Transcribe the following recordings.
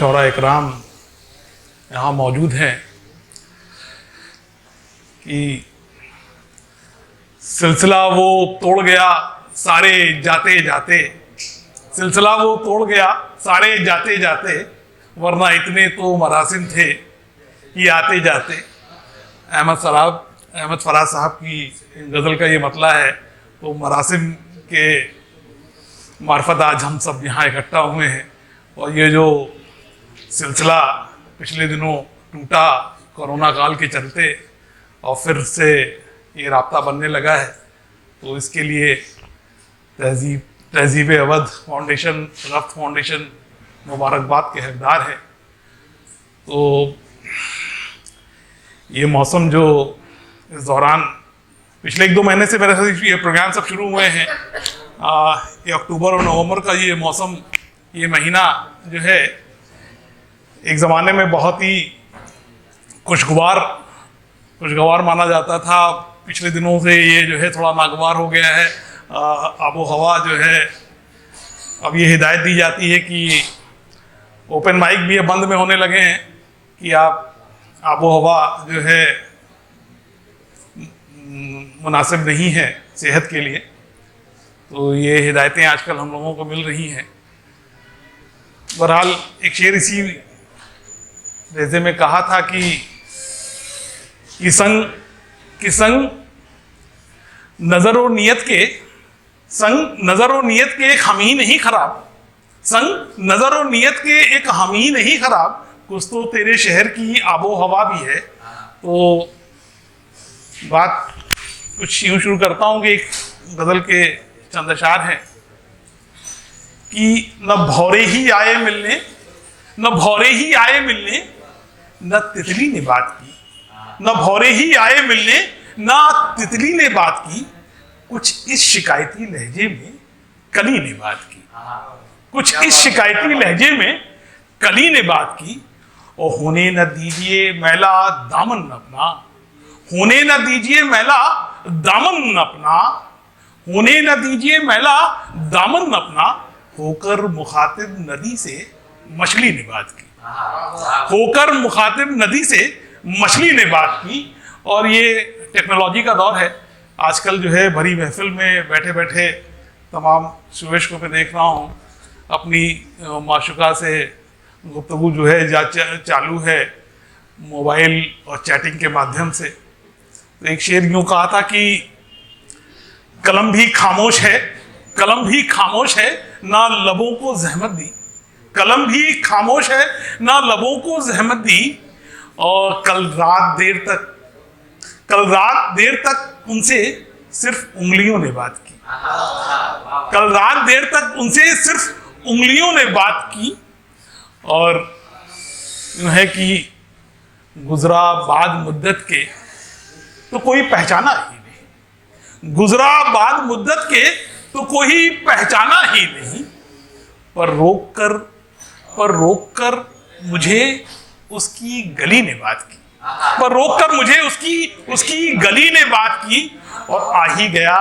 शौरा इकराम यहाँ मौजूद हैं कि सिलसिला वो तोड़ गया सारे जाते जाते, सिलसिला वो तोड़ गया सारे जाते जाते, वरना इतने तो मरासिम थे कि आते जाते। अहमद फराज साहब की गज़ल का ये मतला है। तो मरासिम के मार्फत आज हम सब यहाँ इकट्ठा हुए हैं और ये जो सिलसिला पिछले दिनों टूटा कोरोना काल के चलते और फिर से ये राब्ता बनने लगा है, तो इसके लिए तहजीब अवध फाउंडेशन, रफ्त फाउंडेशन मुबारकबाद के हकदार है। तो ये मौसम जो इस दौरान पिछले 1-2 महीने से मेरे साथ ये प्रोग्राम सब शुरू हुए हैं, ये अक्टूबर और नवंबर का ये मौसम, ये महीना जो है एक ज़माने में बहुत ही खुशगवार माना जाता था। पिछले दिनों से ये जो है थोड़ा नागवार हो गया है। आबो हवा जो है, अब ये हिदायत दी जाती है कि ओपन माइक भी ये बंद में होने लगे हैं कि आप आबो हवा जो है मुनासिब नहीं है सेहत के लिए। तो ये हिदायतें आजकल हम लोगों को मिल रही हैं। बहरहाल एक शेर इसी रेजे में कहा था कि संग नजर और नियत के एक हम ही नहीं खराब, संग नजर और नियत के एक हम ही नहीं खराब, कुछ तो तेरे शहर की आबो हवा भी है। तो बात कुछ यूं शुरू करता हूं कि एक गजल के चंद अशार हैं कि न भौरे ही आए मिलने, न तितली ने बात की, न भौरे ही आए मिलने, न तितली ने बात की, कुछ इस शिकायती लहजे में कली ने बात की, कुछ इस शिकायती लहजे में कली ने बात की। और होने न दीजिए मैला दामन अपना, होने न दीजिए मैला दामन अपना, होने न दीजिए मैला दामन अपना, होकर मुखातिब नदी से मछली ने बात की, होकर मुखातिब नदी से मछली ने बात की। और ये टेक्नोलॉजी का दौर है। आजकल जो है भरी महफिल में बैठे बैठे तमाम सुवेशकों पे देख रहा हूँ अपनी माशुका से गुफ्तगू जो है चालू है मोबाइल और चैटिंग के माध्यम से। तो एक शेर यूँ कहा था कि कलम भी खामोश है, कलम भी खामोश है, ना लबों को जहमत दी, कलम भी खामोश है, ना लबों को जहमत दी। और कल रात देर तक उनसे सिर्फ उंगलियों ने बात की, कल रात देर तक उनसे सिर्फ उंगलियों ने बात की। और यूं है कि गुजरा बाद मुद्दत के तो कोई पहचाना ही नहीं, गुजरा बाद मुद्दत के तो कोई पहचाना ही नहीं, पर रोक कर मुझे उसकी गली ने बात की, पर रोक कर मुझे उसकी गली ने बात की। और आ ही गया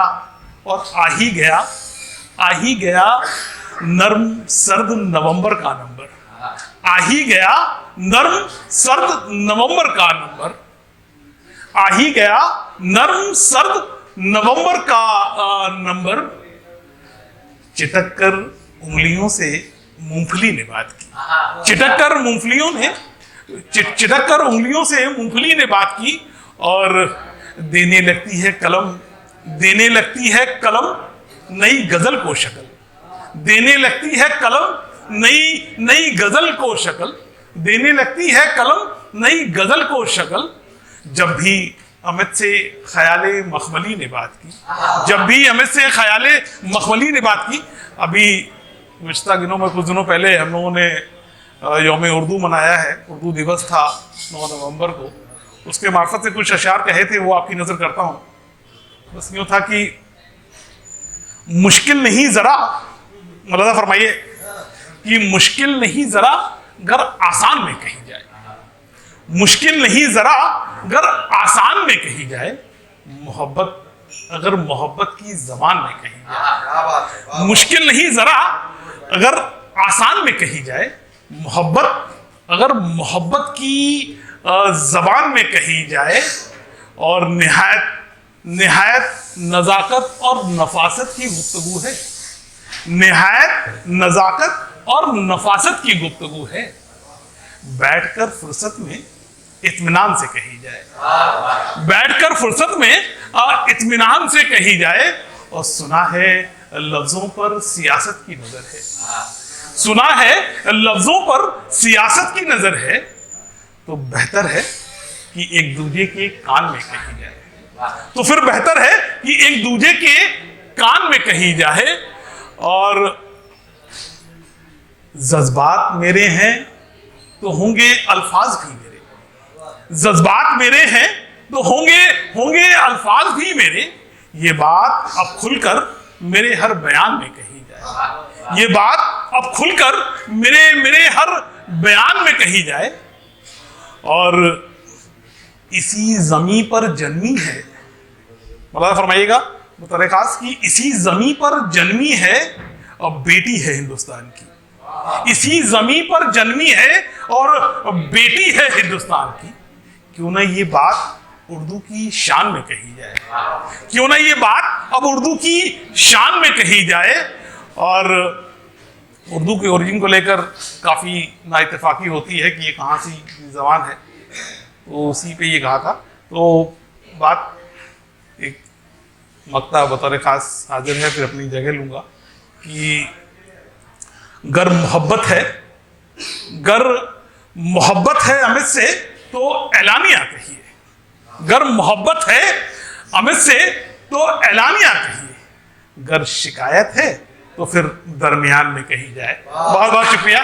नर्म सर्द नवंबर का नंबर, आ ही गया नर्म सर्द नवंबर का नंबर, आ ही गया नर्म सर्द नवंबर का नंबर। चिटक कर उंगलियों से मूंगफली ने बात की, चिटक कर उंगलियों से मूंगफली ने बात की। और देने लगती है कलम नई गजल को शक्ल, देने लगती है कलम नई गजल को शक्ल, देने लगती है कलम नई गजल को शक्ल। जब भी अमित से ख्याले मखमली ने बात की, जब भी अमित से ख्याले मखमली ने बात की। अभी गुज़श्ता दिनों में कुछ दिनों पहले हम लोगों ने यौम उर्दू मनाया है, उर्दू दिवस था 9 नवंबर को। उसके मार्फत से कुछ अशार कहे थे, वो आपकी नजर करता हूँ। बस यूँ था कि मुश्किल नहीं जरा, मौलाना फरमाइए कि मुश्किल नहीं जरा गर आसान में कही जाए, मुश्किल नहीं जरा गर आसान में कही जाए, मोहब्बत अगर मोहब्बत की जबान में कही जाए, मुश्किल नहीं जरा अगर आसान में कही जाए, मोहब्बत अगर मोहब्बत की जबान में कही जाए और निहायत नजाकत और नफासत की गुफ्तगू है, निहायत नजाकत और नफासत की गुफ्तगू है। बैठकर फुर्सत में इत्मीनान से कही जाए, बैठकर फुर्सत में इत्मीनान से कही जाए। और सुना है लफ्जों पर सियासत की नजर है, सुना है लफ्जों पर सियासत की नजर है, तो बेहतर है कि एक दूजे के कान में कही जाए, तो फिर बेहतर है कि एक दूजे के कान में कही जाए। और जज्बात मेरे हैं तो होंगे अल्फाज भी मेरे, जज्बात मेरे हैं तो होंगे अल्फाज भी मेरे। ये बात अब खुलकर मेरे हर बयान में कही जाए, ये बात अब खुलकर मेरे हर बयान में कही जाए। और इसी जमी पर जन्मी है, मतलब फरमाइएगा मुतरे खास की इसी जमी पर जन्मी है और बेटी है हिंदुस्तान की, इसी जमी पर जन्मी है और बेटी है हिंदुस्तान की। क्यों ना ये बात उर्दू की शान में कही जाए, क्यों ना ये बात अब उर्दू की शान में कही जाए। और उर्दू के ओरिजिन को लेकर काफ़ी नाइतफाकी होती है कि ये कहाँ सी ज़बान है, तो उसी पे ये कहा था। तो बात एक मक्ता बतौर खास हाजिर है, फिर अपनी जगह लूँगा कि गर मोहब्बत है अमित से तो एलानिया कहिए, गर मोहब्बत है अमित से तो एलानिया कहिए, गर शिकायत है तो फिर दरमियान में कही जाए। बहुत बहुत शुक्रिया।